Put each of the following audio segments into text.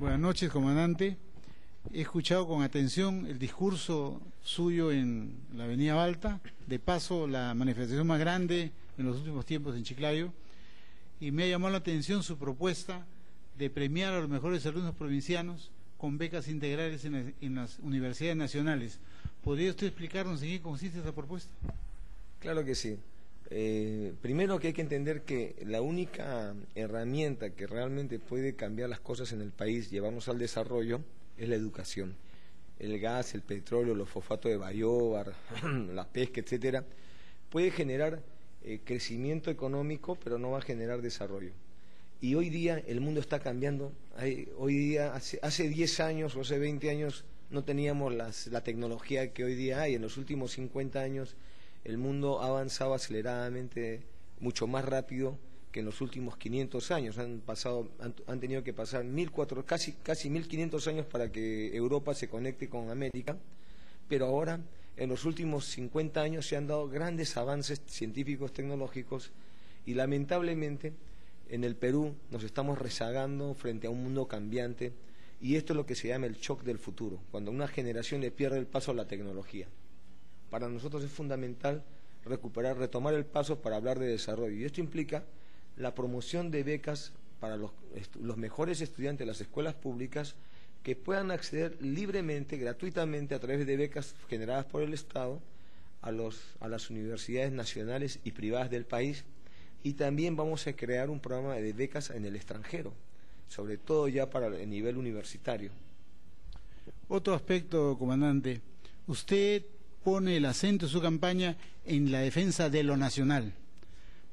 Buenas noches, comandante. He escuchado con atención el discurso suyo en la Avenida Balta, de paso la manifestación más grande en los últimos tiempos en Chiclayo, y me ha llamado la atención su propuesta de premiar a los mejores alumnos provincianos con becas integrales en las universidades nacionales. ¿Podría usted explicarnos en qué consiste esa propuesta? Claro que sí. Primero que hay que entender que la única herramienta que realmente puede cambiar las cosas en el país, llevarnos al desarrollo, es la educación. El gas, el petróleo, los fosfatos de Bayobar, la pesca, etcétera, puede generar crecimiento económico, pero no va a generar desarrollo. Y hoy día el mundo está cambiando. Hoy día, hace 10 años o hace 20 años no teníamos la tecnología que hoy día hay. En los últimos 50 años el mundo ha avanzado aceleradamente, mucho más rápido que en los últimos 500 años. Han tenido que pasar casi 1500 años para que Europa se conecte con América, pero ahora, en los últimos 50 años, se han dado grandes avances científicos, tecnológicos, y lamentablemente en el Perú nos estamos rezagando frente a un mundo cambiante, y esto es lo que se llama el shock del futuro, cuando una generación le pierde el paso a la tecnología. Para nosotros es fundamental retomar el paso para hablar de desarrollo, y esto implica la promoción de becas para los mejores estudiantes de las escuelas públicas, que puedan acceder libremente, gratuitamente, a través de becas generadas por el Estado, a las universidades nacionales y privadas del país. Y también vamos a crear un programa de becas en el extranjero, sobre todo ya para el nivel universitario. Otro aspecto, comandante, usted pone el acento en su campaña en la defensa de lo nacional.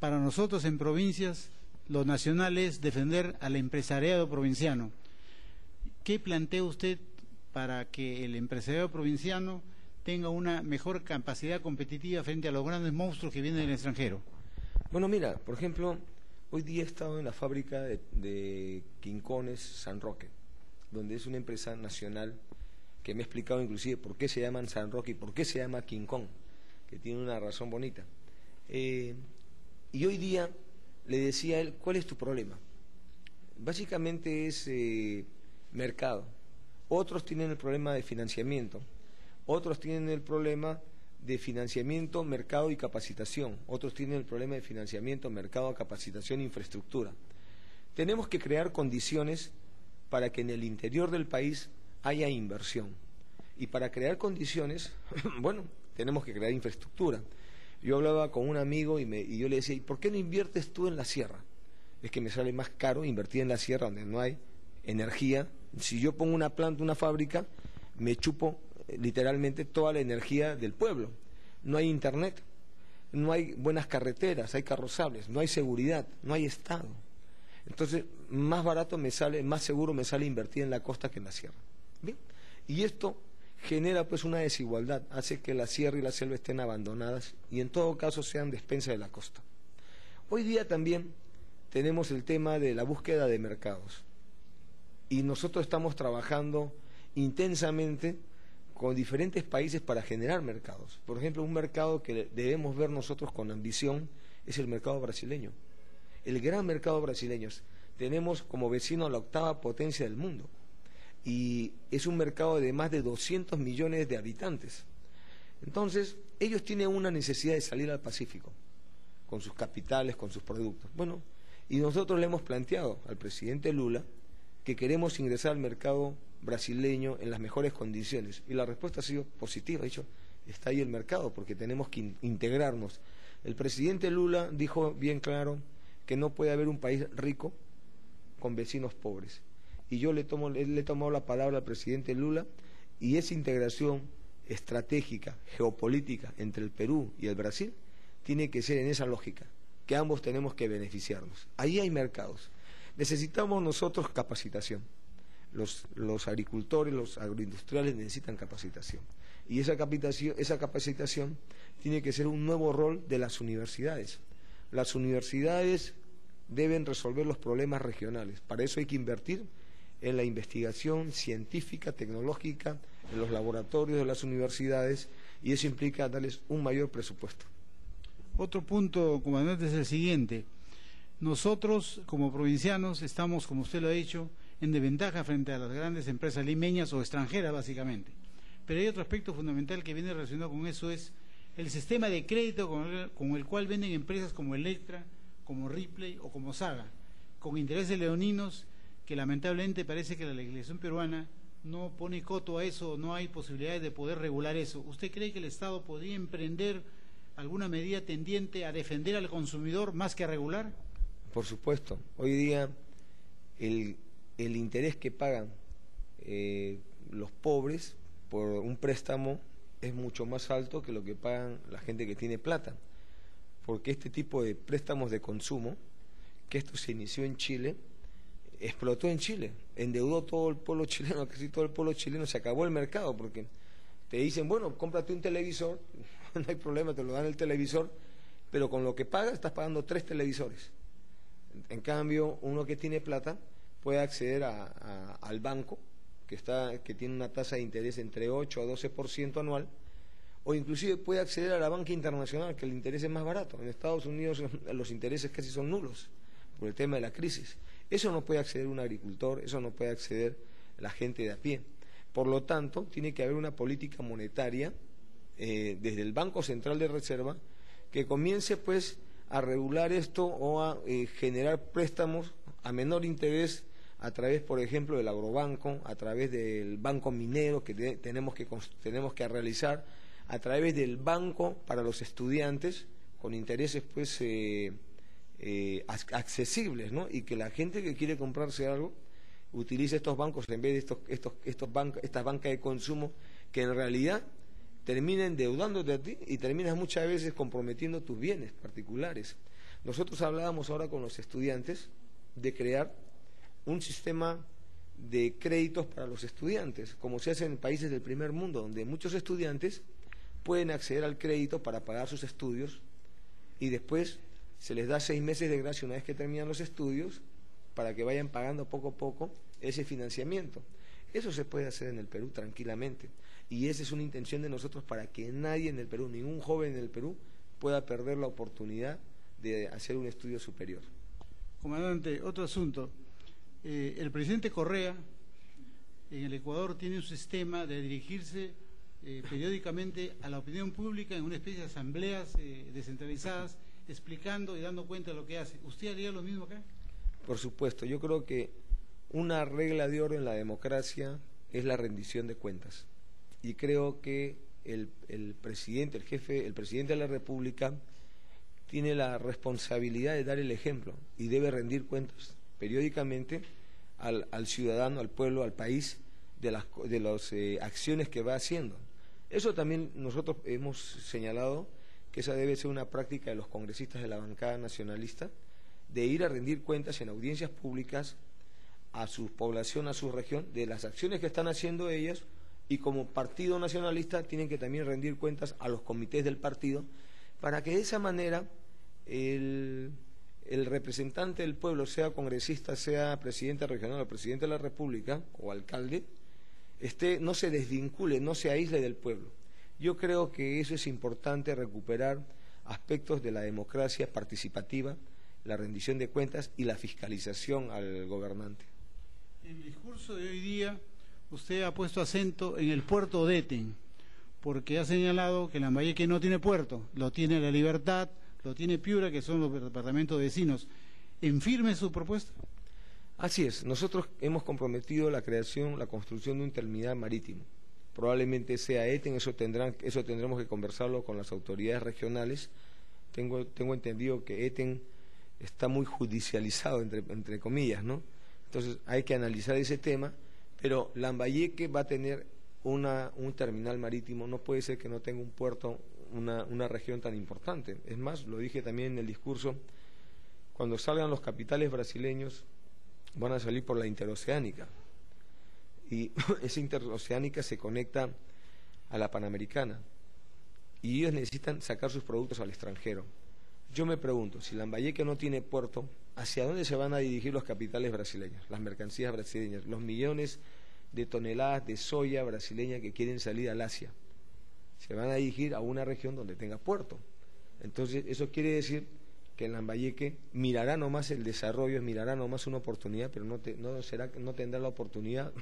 Para nosotros en provincias, lo nacional es defender al empresariado provinciano. ¿Qué plantea usted para que el empresariado provinciano tenga una mejor capacidad competitiva frente a los grandes monstruos que vienen del extranjero? Bueno, mira, por ejemplo, hoy día he estado en la fábrica de Quincones San Roque, donde es una empresa nacional que me ha explicado inclusive por qué se llaman San Roque y por qué se llama Quincón, que tiene una razón bonita. Y hoy día le decía a él, ¿cuál es tu problema? Básicamente es mercado. Otros tienen el problema de financiamiento, otros tienen el problema de financiamiento, mercado y capacitación, otros tienen el problema de financiamiento, mercado, capacitación e infraestructura. Tenemos que crear condiciones para que en el interior del país haya inversión, y para crear condiciones, bueno, tenemos que crear infraestructura. Yo hablaba con un amigo y yo le decía, ¿y por qué no inviertes tú en la sierra? Es que me sale más caro invertir en la sierra donde no hay energía. Si yo pongo una planta, una fábrica, me chupo literalmente toda la energía del pueblo. No hay internet, no hay buenas carreteras, hay carrozables, no hay seguridad, no hay Estado. Entonces, más barato me sale, más seguro me sale invertir en la costa que en la sierra. ¿Bien? Y esto genera pues una desigualdad, hace que la sierra y la selva estén abandonadas y en todo caso sean despensa de la costa. Hoy día también tenemos el tema de la búsqueda de mercados, y nosotros estamos trabajando intensamente con diferentes países para generar mercados. Por ejemplo, un mercado que debemos ver nosotros con ambición es el mercado brasileño, el gran mercado brasileño. Tenemos como vecino a la 8ª potencia del mundo, y es un mercado de más de 200 millones de habitantes. Entonces, ellos tienen una necesidad de salir al Pacífico, con sus capitales, con sus productos. Bueno, y nosotros le hemos planteado al presidente Lula que queremos ingresar al mercado brasileño en las mejores condiciones, y la respuesta ha sido positiva. Ha dicho, está ahí el mercado, porque tenemos que integrarnos. El presidente Lula dijo bien claro que no puede haber un país rico con vecinos pobres. Y yo le he tomado la palabra al presidente Lula, y esa integración estratégica, geopolítica entre el Perú y el Brasil tiene que ser en esa lógica, que ambos tenemos que beneficiarnos. Ahí hay mercados. Necesitamos nosotros capacitación. Los agricultores, los agroindustriales necesitan capacitación. Y esa capacitación tiene que ser un nuevo rol de las universidades. Las universidades deben resolver los problemas regionales. Para eso hay que invertir en la investigación científica, tecnológica, en los laboratorios de las universidades, y eso implica darles un mayor presupuesto. Otro punto, comandante, es el siguiente. Nosotros, como provincianos, estamos, como usted lo ha dicho, en desventaja frente a las grandes empresas limeñas o extranjeras básicamente. Pero hay otro aspecto fundamental que viene relacionado con eso, es el sistema de crédito con el cual venden empresas como Electra, como Ripley o como Saga, con intereses leoninos que lamentablemente parece que la legislación peruana no pone coto a eso, no hay posibilidades de poder regular eso. ¿Usted cree que el Estado podría emprender alguna medida tendiente a defender al consumidor más que a regular? Por supuesto. Hoy día el interés que pagan los pobres por un préstamo es mucho más alto que lo que pagan la gente que tiene plata, porque este tipo de préstamos de consumo, que esto se inició en Chile, explotó en Chile, endeudó todo el pueblo chileno, casi todo el pueblo chileno, se acabó el mercado, porque te dicen, bueno, cómprate un televisor, no hay problema, te lo dan el televisor, pero con lo que pagas estás pagando 3 televisores. En cambio, uno que tiene plata puede acceder al banco, que tiene una tasa de interés entre 8 a 12% anual, o inclusive puede acceder a la banca internacional, que el interés es más barato. En Estados Unidos los intereses casi son nulos por el tema de la crisis. Eso no puede acceder un agricultor, eso no puede acceder la gente de a pie. Por lo tanto, tiene que haber una política monetaria desde el Banco Central de Reserva que comience pues a regular esto o a generar préstamos a menor interés a través, por ejemplo, del agrobanco, a través del banco minero que tenemos que realizar, a través del banco para los estudiantes con intereses pues accesibles, ¿no? Y que la gente que quiere comprarse algo utilice estos bancos en vez de estas bancas de consumo que en realidad terminan endeudándote a ti y terminas muchas veces comprometiendo tus bienes particulares. Nosotros hablábamos ahora con los estudiantes de crear un sistema de créditos para los estudiantes, como se hace en países del primer mundo, donde muchos estudiantes pueden acceder al crédito para pagar sus estudios y después se les da 6 meses de gracia una vez que terminan los estudios para que vayan pagando poco a poco ese financiamiento. Eso se puede hacer en el Perú tranquilamente y esa es una intención de nosotros para que nadie en el Perú, ningún joven en el Perú pueda perder la oportunidad de hacer un estudio superior. Comandante, otro asunto. El presidente Correa en el Ecuador tiene un sistema de dirigirse periódicamente a la opinión pública en una especie de asambleas descentralizadas, explicando y dando cuenta de lo que hace. ¿Usted haría lo mismo acá? Por supuesto, yo creo que una regla de oro en la democracia es la rendición de cuentas. Y creo que el presidente de la República tiene la responsabilidad de dar el ejemplo y debe rendir cuentas periódicamente al ciudadano, al pueblo, al país, de las acciones que va haciendo. Eso también nosotros hemos señalado que esa debe ser una práctica de los congresistas de la bancada nacionalista, de ir a rendir cuentas en audiencias públicas a su población, a su región, de las acciones que están haciendo ellas, y como partido nacionalista tienen que también rendir cuentas a los comités del partido, para que de esa manera el representante del pueblo, sea congresista, sea presidente regional o presidente de la República o alcalde, no se desvincule, no se aísle del pueblo. Yo creo que eso es importante, recuperar aspectos de la democracia participativa, la rendición de cuentas y la fiscalización al gobernante. En el discurso de hoy día usted ha puesto acento en el puerto de Eten, porque ha señalado que Lambayeque no tiene puerto, lo tiene La Libertad, lo tiene Piura, que son los departamentos vecinos. ¿En firme su propuesta? Así es, nosotros hemos comprometido la construcción de un terminal marítimo. Probablemente sea Eten, eso tendremos que conversarlo con las autoridades regionales. Tengo entendido que Eten está muy judicializado, entre comillas, ¿no? Entonces hay que analizar ese tema, pero Lambayeque va a tener un terminal marítimo, no puede ser que no tenga un puerto, una región tan importante. Es más, lo dije también en el discurso, cuando salgan los capitales brasileños van a salir por la interoceánica y esa interoceánica se conecta a la panamericana y ellos necesitan sacar sus productos al extranjero. Yo me pregunto, si Lambayeque no tiene puerto, ¿hacia dónde se van a dirigir los capitales brasileños, las mercancías brasileñas, los millones de toneladas de soya brasileña que quieren salir al Asia? Se van a dirigir a una región donde tenga puerto. Entonces, eso quiere decir que en Lambayeque mirará nomás el desarrollo, mirará nomás una oportunidad, pero no tendrá la oportunidad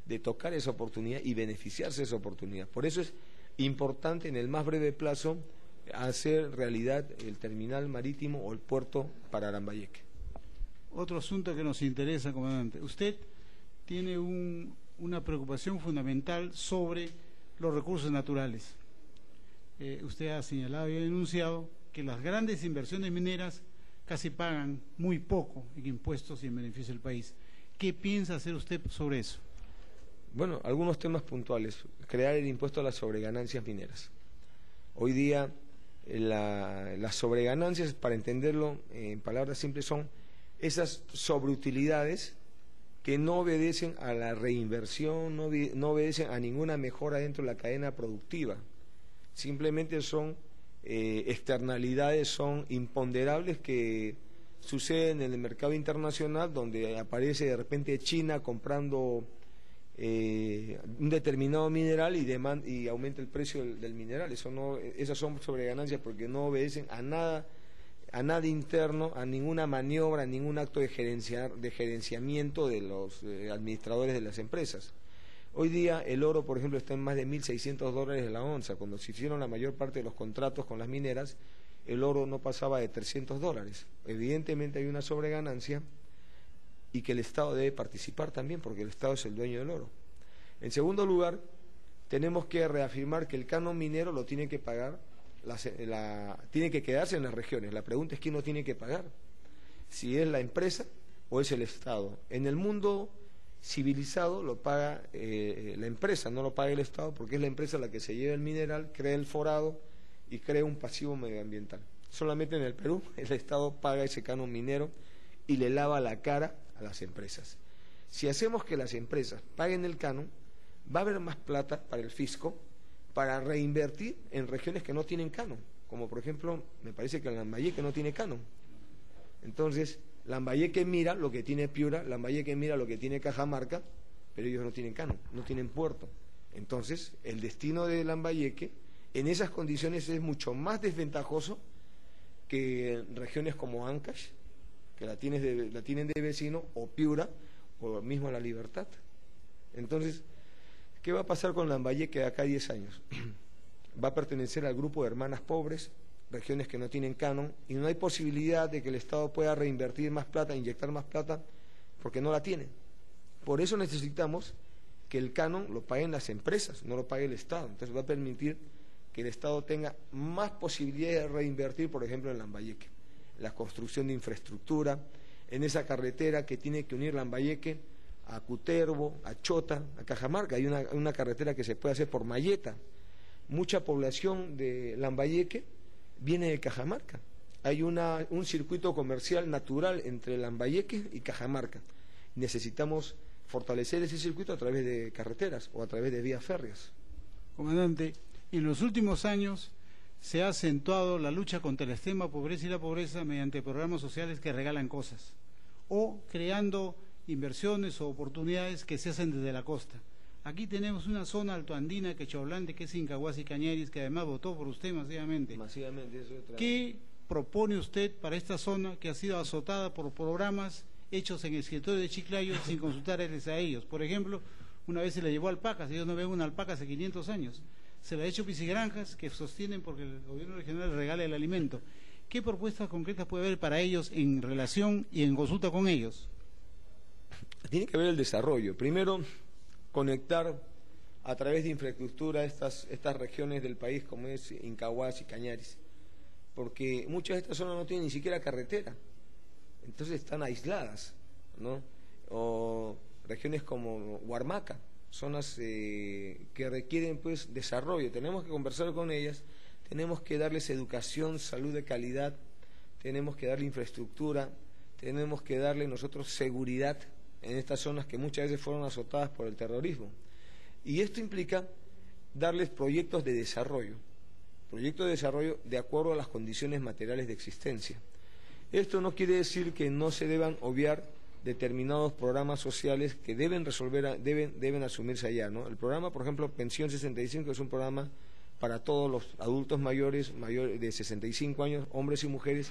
de tocar esa oportunidad y beneficiarse de esa oportunidad. Por eso es importante en el más breve plazo hacer realidad el terminal marítimo o el puerto para Lambayeque. Otro asunto que nos interesa, comandante. Usted tiene una preocupación fundamental sobre los recursos naturales. Usted ha señalado y ha denunciado que las grandes inversiones mineras casi pagan muy poco en impuestos y en beneficio del país. ¿Qué piensa hacer usted sobre eso? Bueno, algunos temas puntuales. Crear el impuesto a las sobreganancias mineras. Hoy día las sobreganancias, para entenderlo en palabras simples, son esas sobreutilidades que no obedecen a la reinversión, no obedecen a ninguna mejora dentro de la cadena productiva. Simplemente son externalidades, son imponderables que suceden en el mercado internacional, donde aparece de repente China comprando un determinado mineral y aumenta el precio del mineral. Esas son sobreganancias porque no obedecen a nada interno, a ninguna maniobra, a ningún acto de gerenciamiento de los administradores de las empresas. Hoy día el oro, por ejemplo, está en más de $1.600 la onza. Cuando se hicieron la mayor parte de los contratos con las mineras, el oro no pasaba de $300. Evidentemente hay una sobreganancia y que el Estado debe participar también, porque el Estado es el dueño del oro. En segundo lugar, tenemos que reafirmar que el canon minero lo tiene que pagar, tiene que quedarse en las regiones. La pregunta es quién lo tiene que pagar, si es la empresa o es el Estado. En el mundo civilizado lo paga la empresa, no lo paga el Estado, porque es la empresa la que se lleva el mineral, crea el forado y crea un pasivo medioambiental. Solamente en el Perú el Estado paga ese canon minero y le lava la cara a las empresas. Si hacemos que las empresas paguen el canon, va a haber más plata para el fisco para reinvertir en regiones que no tienen canon, como por ejemplo, me parece que Lambayeque no tiene canon. Entonces, Lambayeque mira lo que tiene Piura, Lambayeque mira lo que tiene Cajamarca, pero ellos no tienen canon, no tienen puerto. Entonces, el destino de Lambayeque en esas condiciones es mucho más desventajoso que regiones como Ancash, que la tienen de vecino, o Piura, o mismo La Libertad. Entonces, ¿qué va a pasar con Lambayeque de acá a 10 años? Va a pertenecer al grupo de hermanas pobres, regiones que no tienen canon, y no hay posibilidad de que el Estado pueda reinvertir más plata, inyectar más plata, porque no la tiene. Por eso necesitamos que el canon lo paguen las empresas, no lo pague el Estado. Entonces va a permitir que el Estado tenga más posibilidades de reinvertir, por ejemplo, en Lambayeque, la construcción de infraestructura, en esa carretera que tiene que unir Lambayeque a Cutervo, a Chota, a Cajamarca. Hay una carretera que se puede hacer por Mayeta. Mucha población de Lambayeque viene de Cajamarca. Hay un circuito comercial natural entre Lambayeque y Cajamarca. Necesitamos fortalecer ese circuito a través de carreteras o a través de vías férreas. Comandante, en los últimos años se ha acentuado la lucha contra la extrema pobreza y la pobreza mediante programas sociales que regalan cosas o creando inversiones o oportunidades que se hacen desde la costa. Aquí tenemos una zona altoandina, Quechoblante, que es Incahuasi y Cañaris, que además votó por usted masivamente. Eso es ¿Qué propone usted para esta zona que ha sido azotada por programas hechos en el escritorio de Chiclayo sin consultarles a ellos? Por ejemplo, una vez se le llevó alpacas, ellos no ven una alpaca hace 500 años. Se le ha hecho piscigranjas que sostienen porque el gobierno regional regala el alimento. ¿Qué propuestas concretas puede haber para ellos en relación y en consulta con ellos? Tiene que ver el desarrollo. Primero, conectar a través de infraestructura estas regiones del país como es Incahuasi y Cañaris, porque muchas de estas zonas no tienen ni siquiera carretera, entonces están aisladas, ¿no? O regiones como Huarmaca, zonas que requieren pues desarrollo. Tenemos que conversar con ellas, tenemos que darles educación, salud de calidad, tenemos que darle infraestructura, tenemos que darle nosotros seguridad en estas zonas que muchas veces fueron azotadas por el terrorismo. Y esto implica darles proyectos de desarrollo de acuerdo a las condiciones materiales de existencia. Esto no quiere decir que no se deban obviar determinados programas sociales que deben deben asumirse allá, ¿no? El programa, por ejemplo, Pensión 65, es un programa para todos los adultos mayores de 65 años, hombres y mujeres,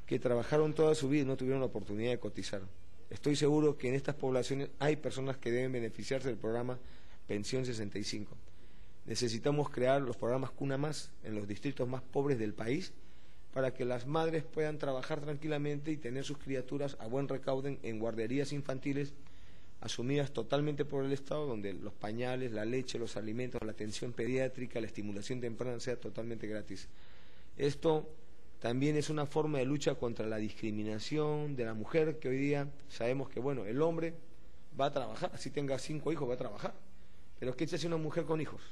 que trabajaron toda su vida y no tuvieron la oportunidad de cotizar. Estoy seguro que en estas poblaciones hay personas que deben beneficiarse del programa Pensión 65. Necesitamos crear los programas Cuna Más en los distritos más pobres del país para que las madres puedan trabajar tranquilamente y tener sus criaturas a buen recaudo en guarderías infantiles asumidas totalmente por el Estado, donde los pañales, la leche, los alimentos, la atención pediátrica, la estimulación temprana sea totalmente gratis. Esto también es una forma de lucha contra la discriminación de la mujer, que hoy día sabemos que, bueno, el hombre va a trabajar, así tenga 5 hijos, va a trabajar. Pero ¿qué se hace una mujer con hijos?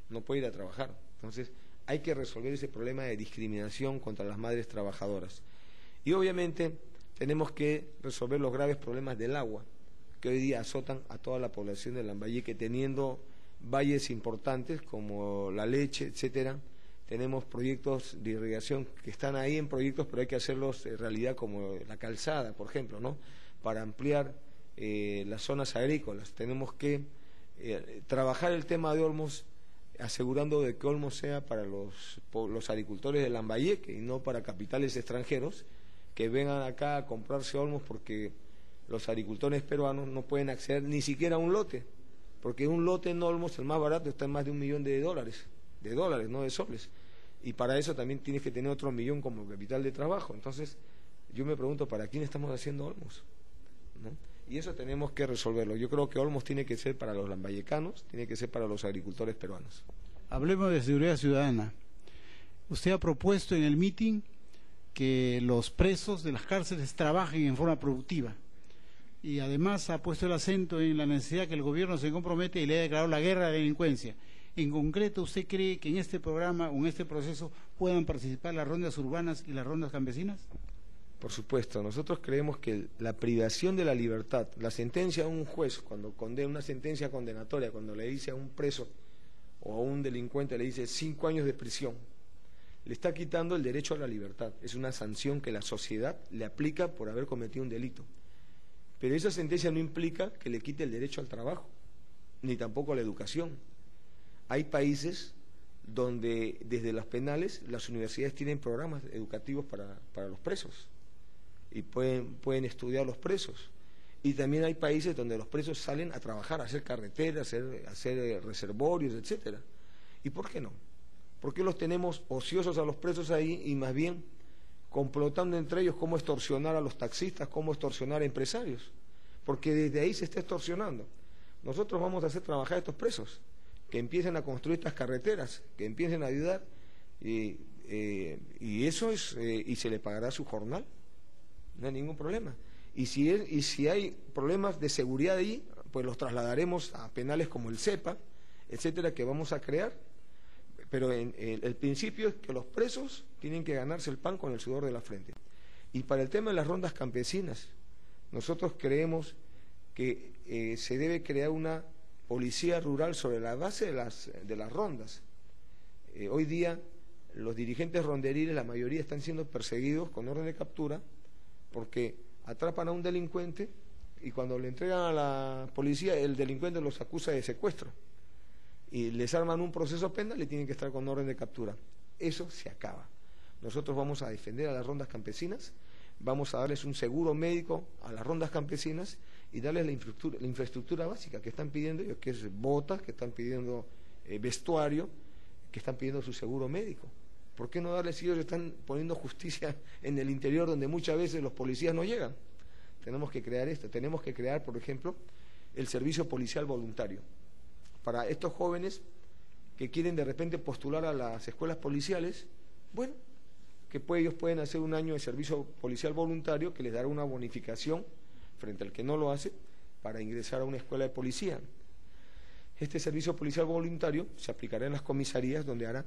No puede ir a trabajar. Entonces, hay que resolver ese problema de discriminación contra las madres trabajadoras. Y obviamente tenemos que resolver los graves problemas del agua, que hoy día azotan a toda la población de Lambayeque, teniendo valles importantes como La Leche, etcétera. Tenemos proyectos de irrigación que están ahí en proyectos, pero hay que hacerlos en realidad, como la calzada, por ejemplo, ¿no? Para ampliar las zonas agrícolas. Tenemos que trabajar el tema de Olmos, asegurando de que Olmos sea para los agricultores de Lambayeque y no para capitales extranjeros que vengan acá a comprarse Olmos, porque los agricultores peruanos no pueden acceder ni siquiera a un lote, porque un lote en Olmos, el más barato, está en más de $1 millón de dólares, no de soles, y para eso también tienes que tener otro 1 millón como capital de trabajo. Entonces yo me pregunto, ¿para quién estamos haciendo Olmos? ¿No? Y eso tenemos que resolverlo. Yo creo que Olmos tiene que ser para los lambayecanos, tiene que ser para los agricultores peruanos. Hablemos de seguridad ciudadana. Usted ha propuesto en el meeting que los presos de las cárceles trabajen en forma productiva, y además ha puesto el acento en la necesidad que el gobierno se compromete y le ha declarado la guerra a la delincuencia. En concreto, ¿usted cree que en este programa o en este proceso puedan participar las rondas urbanas y las rondas campesinas? Por supuesto, nosotros creemos que la privación de la libertad, la sentencia de un juez, cuando condena una sentencia condenatoria, cuando le dice a un preso o a un delincuente, le dice 5 años de prisión, le está quitando el derecho a la libertad. Es una sanción que la sociedad le aplica por haber cometido un delito. Pero esa sentencia no implica que le quite el derecho al trabajo, ni tampoco a la educación. Hay países donde desde las penales las universidades tienen programas educativos para los presos y pueden estudiar los presos. Y también hay países donde los presos salen a trabajar, a hacer carreteras, a hacer reservorios, etcétera. ¿Y por qué no? ¿Por qué los tenemos ociosos a los presos ahí y más bien complotando entre ellos cómo extorsionar a los taxistas, cómo extorsionar a empresarios? Porque desde ahí se está extorsionando. Nosotros vamos a hacer trabajar a estos presos, que empiecen a construir estas carreteras, que empiecen a ayudar, y eso es, y se le pagará su jornal, no hay ningún problema. Y si hay problemas de seguridad ahí, pues los trasladaremos a penales como el CEPA, etcétera, que vamos a crear. Pero el principio es que los presos tienen que ganarse el pan con el sudor de la frente. Y para el tema de las rondas campesinas, nosotros creemos que se debe crear una policía rural sobre la base de las rondas. Hoy día los dirigentes ronderiles, la mayoría están siendo perseguidos con orden de captura porque atrapan a un delincuente y cuando le entregan a la policía, el delincuente los acusa de secuestro y les arman un proceso penal y tienen que estar con orden de captura. Eso se acaba. Nosotros vamos a defender a las rondas campesinas, vamos a darles un seguro médico a las rondas campesinas y darles la infraestructura básica que están pidiendo ellos, que es botas, que están pidiendo vestuario, que están pidiendo su seguro médico. ¿Por qué no darles si ellos están poniendo justicia en el interior donde muchas veces los policías no llegan? Tenemos que crear esto, tenemos que crear, por ejemplo, el servicio policial voluntario. Para estos jóvenes que quieren de repente postular a las escuelas policiales, bueno, que ellos pueden hacer 1 año de servicio policial voluntario que les dará una bonificación frente al que no lo hace para ingresar a una escuela de policía. Este servicio policial voluntario se aplicará en las comisarías donde harán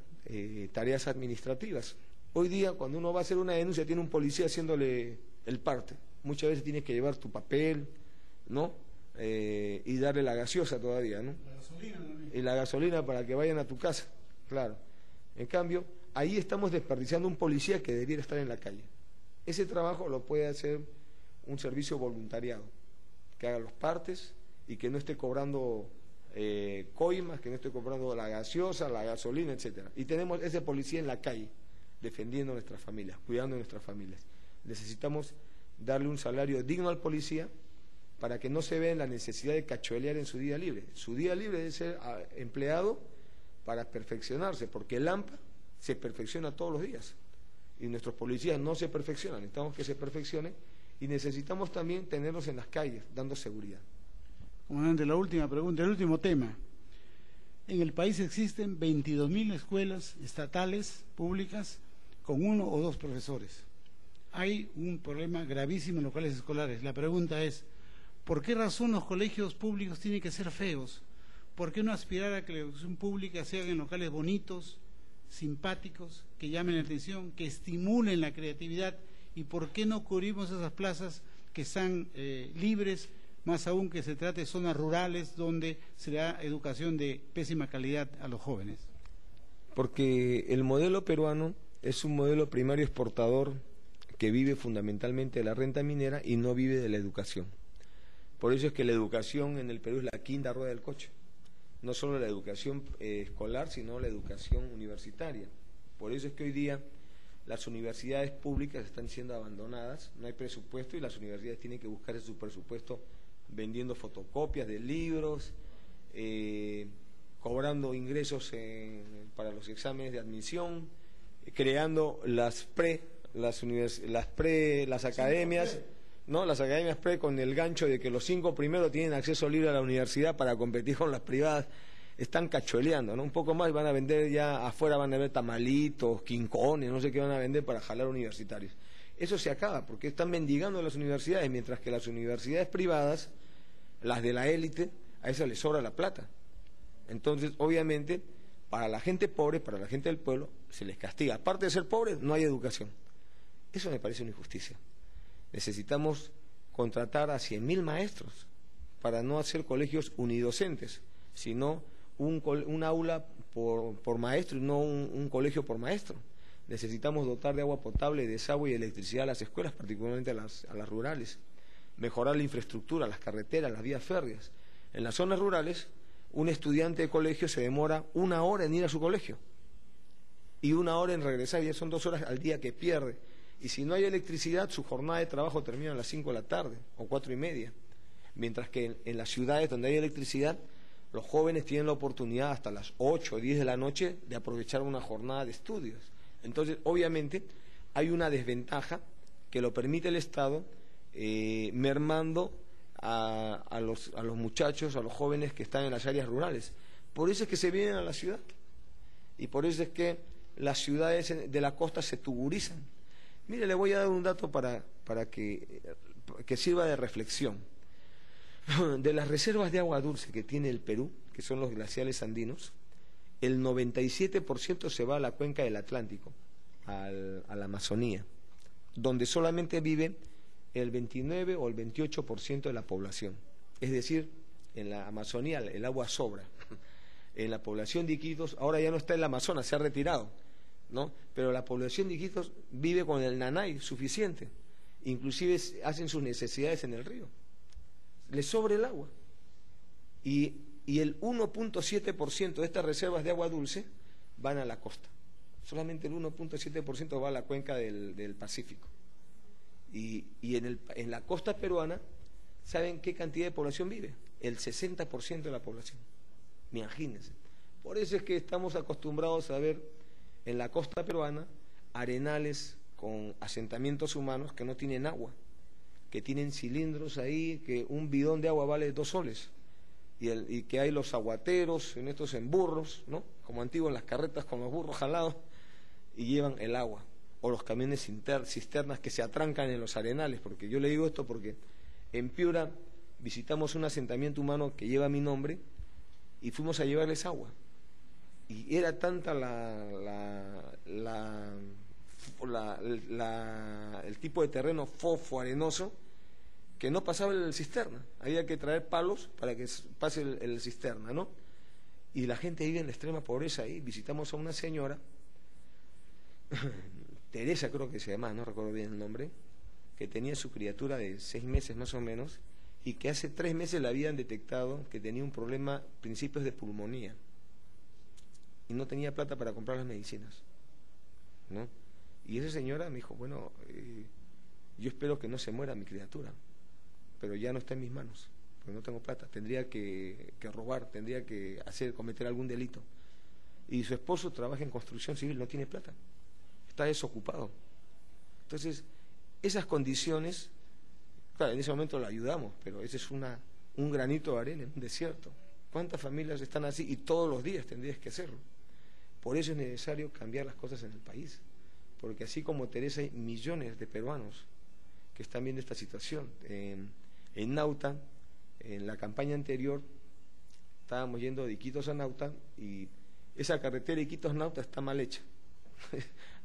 tareas administrativas. Hoy día, cuando uno va a hacer una denuncia, tiene un policía haciéndole el parte. Muchas veces tienes que llevar tu papel, ¿no? Y darle la gaseosa todavía, ¿no? La gasolina también. Y la gasolina para que vayan a tu casa, claro. En cambio, ahí estamos desperdiciando un policía que debiera estar en la calle. Ese trabajo lo puede hacer un servicio voluntariado, que haga los partes y que no esté cobrando coimas, que no esté cobrando la gaseosa, la gasolina, etcétera. Y tenemos ese policía en la calle, defendiendo a nuestras familias, cuidando a nuestras familias. Necesitamos darle un salario digno al policía para que no se vea en la necesidad de cachuelear en su día libre. Su día libre debe ser empleado para perfeccionarse, porque el AMPA se perfecciona todos los días y nuestros policías no se perfeccionan, necesitamos que se perfeccionen y necesitamos también tenerlos en las calles dando seguridad. Comandante, la última pregunta, el último tema. En el país existen 22.000 escuelas estatales, públicas, con 1 o 2 profesores. Hay un problema gravísimo en locales escolares. La pregunta es, ¿por qué razón los colegios públicos tienen que ser feos? ¿Por qué no aspirar a que la educación pública sea en locales bonitos, simpáticos, que llamen la atención, que estimulen la creatividad? ¿Y por qué no cubrimos esas plazas que están libres, más aún que se trate de zonas rurales donde se da educación de pésima calidad a los jóvenes? Porque el modelo peruano es un modelo primario exportador que vive fundamentalmente de la renta minera y no vive de la educación. Por eso es que la educación en el Perú es la quinta rueda del coche. No solo la educación escolar, sino la educación universitaria. Por eso es que hoy día las universidades públicas están siendo abandonadas, no hay presupuesto y las universidades tienen que buscar su presupuesto vendiendo fotocopias de libros, cobrando ingresos para los exámenes de admisión, creando las academias, ¿no? Las academias pre con el gancho de que los 5 primeros tienen acceso libre a la universidad para competir con las privadas. Están cachueleando, ¿no? Un poco más van a vender ya afuera, van a ver tamalitos, quincones, no sé qué van a vender para jalar universitarios. Eso se acaba porque están mendigando las universidades, mientras que las universidades privadas, las de la élite, a esas les sobra la plata. Entonces, obviamente, para la gente pobre, para la gente del pueblo, se les castiga. Aparte de ser pobres, no hay educación. Eso me parece una injusticia. Necesitamos contratar a 100.000 maestros para no hacer colegios unidocentes, sino un aula por maestro y no un colegio por maestro. Necesitamos dotar de agua potable, desagüe y electricidad a las escuelas, particularmente a las rurales. Mejorar la infraestructura, las carreteras, las vías férreas. En las zonas rurales, un estudiante de colegio se demora 1 hora en ir a su colegio y 1 hora en regresar, ya son 2 horas al día que pierde. Y si no hay electricidad, su jornada de trabajo termina a las 5 de la tarde o 4:30. Mientras que en las ciudades donde hay electricidad, los jóvenes tienen la oportunidad hasta las 8 o 10 de la noche de aprovechar una jornada de estudios. Entonces, obviamente, hay una desventaja que lo permite el Estado, mermando a los muchachos, a los jóvenes que están en las áreas rurales. Por eso es que se vienen a la ciudad y por eso es que las ciudades de la costa se tuburizan. Mire, le voy a dar un dato para que sirva de reflexión. De las reservas de agua dulce que tiene el Perú, que son los glaciales andinos, el 97% se va a la cuenca del Atlántico, a la Amazonía, donde solamente vive el 29 o el 28% de la población. Es decir, en la Amazonía el agua sobra. En la población de Iquitos, ahora ya no está en la Amazonas, se ha retirado, ¿no? Pero la población de Iquitos vive con el nanay suficiente, inclusive hacen sus necesidades en el río, les sobra el agua y el 1.7% de estas reservas de agua dulce van a la costa, solamente el 1.7% va a la cuenca del Pacífico y en la costa peruana, ¿saben qué cantidad de población vive? El 60% de la población, imagínense. Por eso es que estamos acostumbrados a ver en la costa peruana arenales con asentamientos humanos que no tienen agua, que tienen cilindros ahí, que un bidón de agua vale 2 soles, y que hay los aguateros en burros, ¿no? Como antiguos en las carretas con los burros jalados, y llevan el agua, o los camiones cisternas que se atrancan en los arenales, porque yo le digo esto porque en Piura visitamos un asentamiento humano que lleva mi nombre, y fuimos a llevarles agua, y era tanta el tipo de terreno fofo, arenoso, que no pasaba el cisterna, había que traer palos para que pase el cisterna, ¿no? Y la gente vive en la extrema pobreza ahí. Visitamos a una señora, Teresa creo que se llama, no recuerdo bien el nombre, que tenía su criatura de 6 meses más o menos, y que hace 3 meses le habían detectado que tenía un problema, principios de pulmonía, y no tenía plata para comprar las medicinas, ¿no? Y esa señora me dijo, bueno, Yo espero que no se muera mi criatura, pero ya no está en mis manos, porque no tengo plata. Tendría que robar, tendría que cometer algún delito. Y su esposo trabaja en construcción civil, no tiene plata, está desocupado. Entonces, esas condiciones, claro, en ese momento lo ayudamos, pero ese es un granito de arena en un desierto. ¿Cuántas familias están así? Y todos los días tendrías que hacerlo. Por eso es necesario cambiar las cosas en el país, porque así como Teresa hay millones de peruanos que están viendo esta situación. En Nauta, en la campaña anterior, estábamos yendo de Iquitos a Nauta y esa carretera Iquitos-Nauta está mal hecha.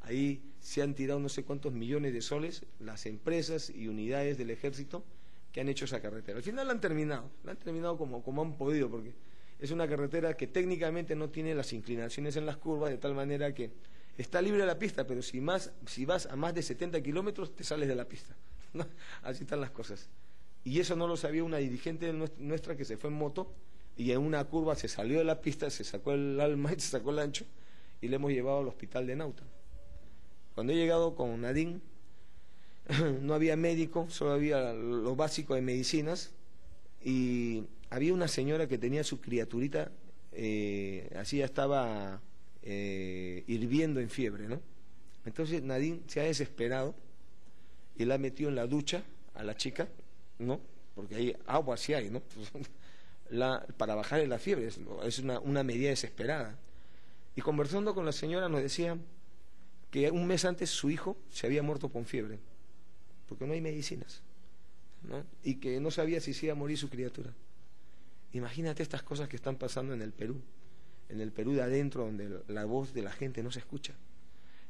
Ahí se han tirado no sé cuántos millones de soles las empresas y unidades del ejército que han hecho esa carretera. Al final la han terminado como han podido, porque es una carretera que técnicamente no tiene las inclinaciones en las curvas, de tal manera que está libre la pista, pero si vas a más de 70 kilómetros te sales de la pista. ¿No? Así están las cosas. Y eso no lo sabía una dirigente nuestra que se fue en moto y en una curva se salió de la pista, se sacó el alma y se sacó el ancho y le hemos llevado al hospital de Nauta. Cuando he llegado con Nadine, no había médico, solo había lo básico de medicinas y había una señora que tenía su criaturita, así ya estaba hirviendo en fiebre, ¿no? Entonces Nadine se ha desesperado y la ha metido en la ducha a la chica, ¿no? Porque ahí agua sí hay, ¿no? Para bajarle la fiebre, es una medida desesperada. Y conversando con la señora nos decía que un mes antes su hijo se había muerto con fiebre, porque no hay medicinas, ¿no? Y que no sabía si se iba a morir su criatura. Imagínate estas cosas que están pasando en el Perú de adentro, donde la voz de la gente no se escucha.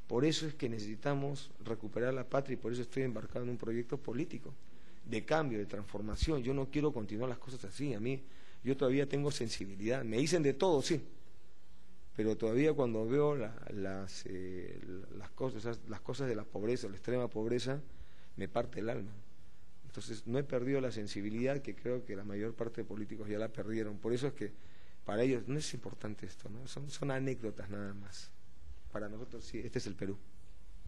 Por eso es que necesitamos recuperar la patria y por eso estoy embarcado en un proyecto político de cambio, de transformación. Yo no quiero continuar las cosas así. Yo todavía tengo sensibilidad. Me dicen de todo, sí, pero todavía cuando veo las cosas de la pobreza, la extrema pobreza, me parte el alma. Entonces no he perdido la sensibilidad, que creo que la mayor parte de políticos ya la perdieron. Por eso es que para ellos no es importante esto, ¿no? Son anécdotas nada más. Para nosotros sí, este es el Perú.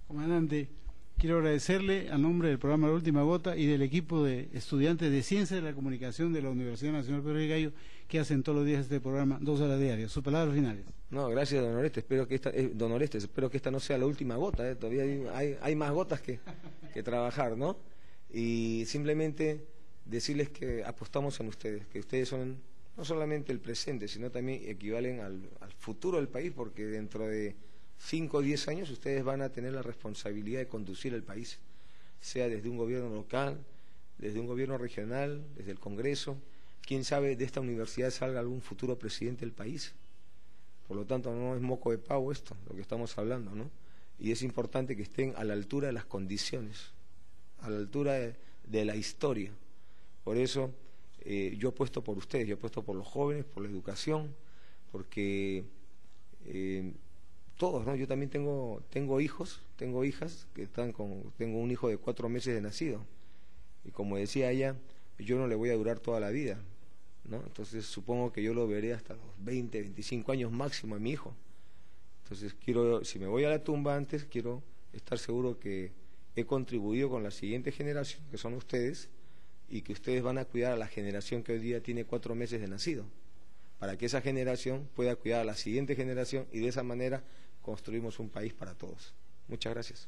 Comandante, quiero agradecerle a nombre del programa La Última Gota y del equipo de estudiantes de Ciencia de la Comunicación de la Universidad Nacional Pedro de Gallo, que hacen todos los días este programa 2 horas diarias. Sus palabras finales. No, gracias, don Oreste. Espero que esta no sea la última gota, ¿eh? Todavía hay más gotas que trabajar, ¿no? Y simplemente decirles que apostamos en ustedes, que ustedes son no solamente el presente, sino también equivalen al futuro del país, porque dentro de 5 o 10 años ustedes van a tener la responsabilidad de conducir el país, sea desde un gobierno local, desde un gobierno regional, desde el Congreso. Quién sabe, de esta universidad salga algún futuro presidente del país. Por lo tanto, no es moco de pavo esto, lo que estamos hablando, ¿no? Y es importante que estén a la altura de las condiciones, a la altura de la historia. Por eso yo apuesto por ustedes, yo apuesto por los jóvenes, por la educación, porque todos, ¿no? Yo también tengo hijos, tengo hijas que tengo un hijo de 4 meses de nacido, y como decía ella, yo no le voy a durar toda la vida, ¿no? Entonces supongo que yo lo veré hasta los 20, 25 años máximo a mi hijo. Entonces si me voy a la tumba antes, quiero estar seguro que he contribuido con la siguiente generación, que son ustedes, y que ustedes van a cuidar a la generación que hoy día tiene 4 meses de nacido, para que esa generación pueda cuidar a la siguiente generación, y de esa manera construimos un país para todos. Muchas gracias.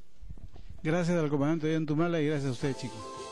Gracias al comandante Ollantumala y gracias a ustedes, chicos.